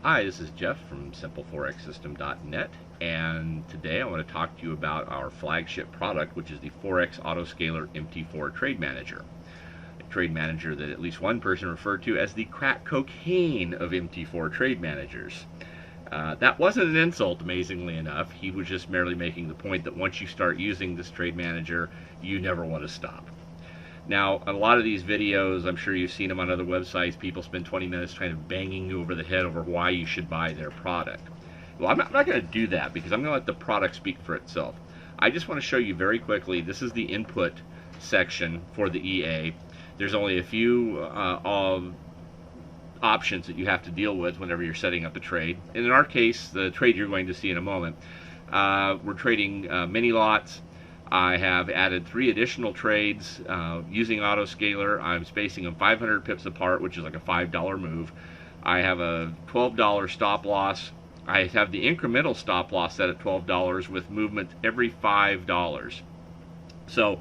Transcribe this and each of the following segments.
Hi, this is Jeff from SimpleForexSystem.net, and today I want to talk to you about our flagship product, which is the Forex AutoScaler MT4 Trade Manager. A trade manager that at least one person referred to as the crack cocaine of MT4 trade managers. That wasn't an insult, amazingly enough. He was just merely making the point that once you start using this trade manager, you never want to stop. Now, a lot of these videos, I'm sure you've seen them on other websites, people spend 20 minutes kind of banging you over the head over why you should buy their product. Well, I'm not going to do that because I'm going to let the product speak for itself. I just want to show you very quickly, this is the input section for the EA. There's only a few options that you have to deal with whenever you're setting up a trade. And in our case, the trade you're going to see in a moment, we're trading mini lots. I have added 3 additional trades using AutoScaler. I'm spacing them 500 pips apart, which is like a $5 move. I have a $12 stop loss. I have the incremental stop loss set at $12 with movement every $5. So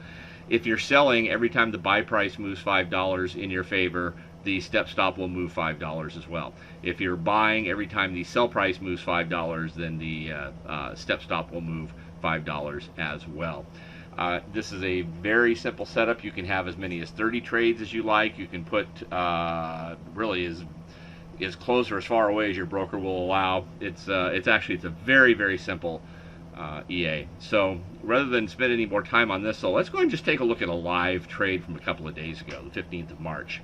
if you're selling every time the buy price moves $5 in your favor, the step stop will move $5 as well. If you're buying every time the sell price moves $5, then the step stop will move $5 as well. This is a very simple setup. You can have as many as 30 trades as you like. You can put really as close or as far away as your broker will allow. It's a very simple EA. So rather than spend any more time on this, so let's go ahead and just take a look at a live trade from a couple of days ago, the 15th of March.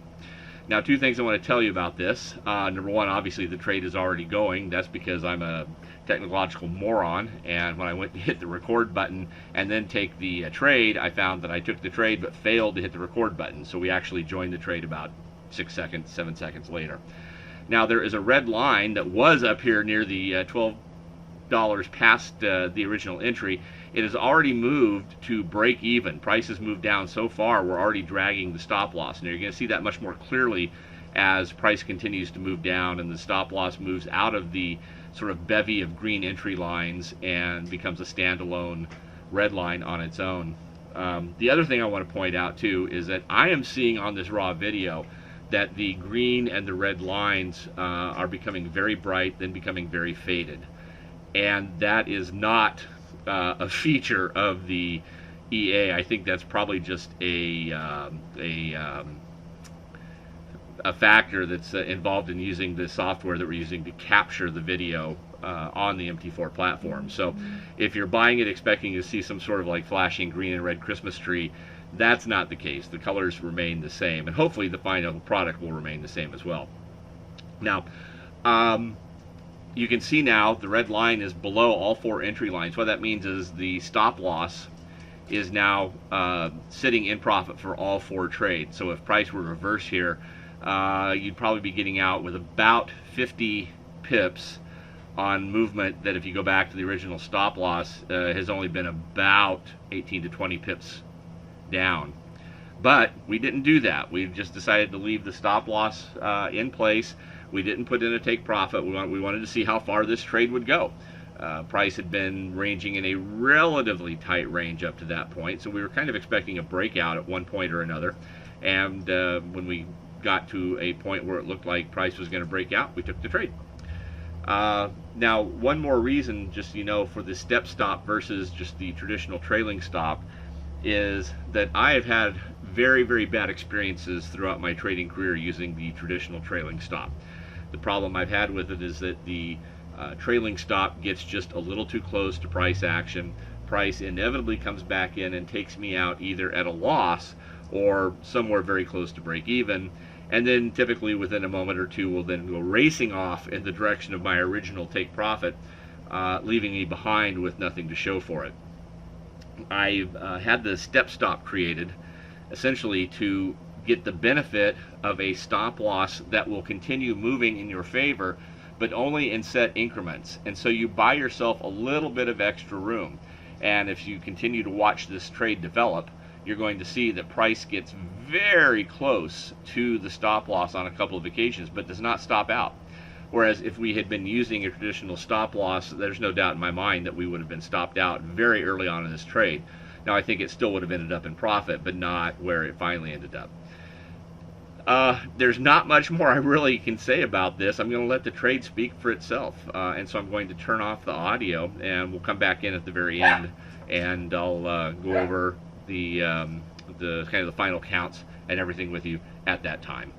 Now, 2 things I want to tell you about this. Number one, obviously the trade is already going. That's because I'm a technological moron, and when I went to hit the record button and then take the trade, I found that I took the trade but failed to hit the record button. So we actually joined the trade about 7 seconds later. Now, there is a red line that was up here near the $12 past the original entry. It has already moved to break even. Price has moved down so far, we're already dragging the stop loss. Now you're going to see that much more clearly as price continues to move down and the stop loss moves out of the sort of bevy of green entry lines and becomes a standalone red line on its own. The other thing I want to point out too is that I am seeing on this raw video that the green and the red lines are becoming very bright, then becoming very faded. And that is not a feature of the EA. I think that's probably just a factor that's involved in using the software that we're using to capture the video on the MT4 platform. So if you're buying it expecting to see some sort of like flashing green and red Christmas tree, that's not the case. The colors remain the same, and hopefully the final product will remain the same as well. Now, you can see now the red line is below all 4 entry lines. What that means is the stop loss is now sitting in profit for all 4 trades. So if price were to reverse here, you'd probably be getting out with about 50 pips on movement that, if you go back to the original stop loss, has only been about 18 to 20 pips down. But we didn't do that. We just decided to leave the stop loss in place. We didn't put in a take profit. We wanted to see how far this trade would go. Price had been ranging in a relatively tight range up to that point, so we were kind of expecting a breakout at one point or another. And when we got to a point where it looked like price was going to break out, we took the trade. Now, one more reason, just so you know, for the step stop versus just the traditional trailing stop is that I have had very bad experiences throughout my trading career using the traditional trailing stop. The problem I've had with it is that the trailing stop gets just a little too close to price action. Price inevitably comes back in and takes me out either at a loss or somewhere very close to break even, and then typically within a moment or two will then go racing off in the direction of my original take profit, leaving me behind with nothing to show for it. I've had the step stop created essentially to get the benefit of a stop loss that will continue moving in your favor, but only in set increments. And so you buy yourself a little bit of extra room. And if you continue to watch this trade develop, you're going to see that price gets very close to the stop loss on a couple of occasions, but does not stop out. Whereas if we had been using a traditional stop loss, there's no doubt in my mind that we would have been stopped out very early on in this trade. Now, I think it still would have ended up in profit, but not where it finally ended up. There's not much more I really can say about this. I'm going to let the trade speak for itself, and so I'm going to turn off the audio, and we'll come back in at the very end, and I'll go over the kind of the final counts and everything with you at that time.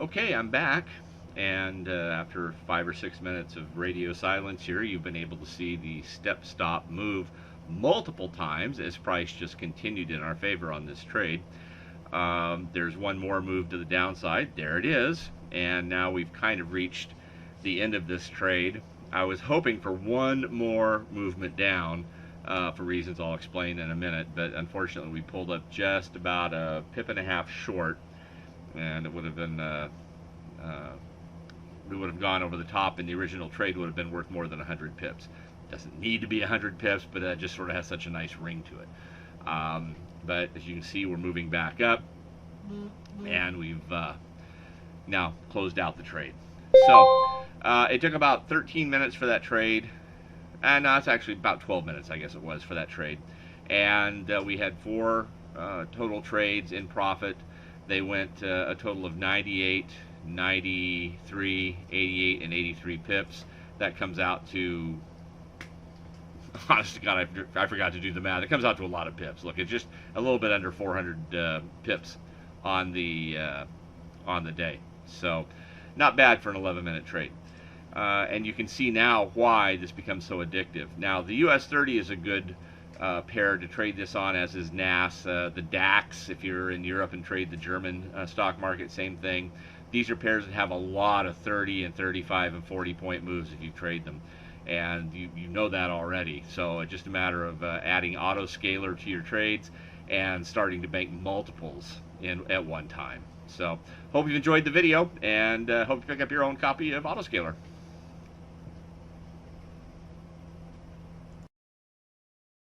Okay, I'm back, and after 5 or 6 minutes of radio silence here, you've been able to see the step stop move multiple times as price just continued in our favor on this trade. There's one more move to the downside. There it is, and now we've kind of reached the end of this trade. I was hoping for one more movement down for reasons I'll explain in a minute, but unfortunately we pulled up just about a pip and a half short, and it would have been we would have gone over the top, and the original trade would have been worth more than 100 pips. It doesn't need to be 100 pips, but it just sort of has such a nice ring to it. But as you can see, we're moving back up, and we've now closed out the trade. So it took about 13 minutes for that trade, and no, it's actually about 12 minutes, I guess it was, for that trade. And we had 4 total trades in profit. They went a total of 98, 93, 88, and 83 pips. That comes out to, honest to God, I forgot to do the math. It comes out to a lot of pips. Look, it's just a little bit under 400 pips on the day. So not bad for an 11-minute trade. And you can see now why this becomes so addictive. Now, the US 30 is a good pair to trade this on, as is NAS. The DAX, if you're in Europe and trade the German stock market, same thing. These are pairs that have a lot of 30 and 35 and 40 point moves if you trade them. And you know that already. So it's just a matter of adding AutoScaler to your trades and starting to make multiples at one time. So hope you've enjoyed the video, and hope you pick up your own copy of AutoScaler.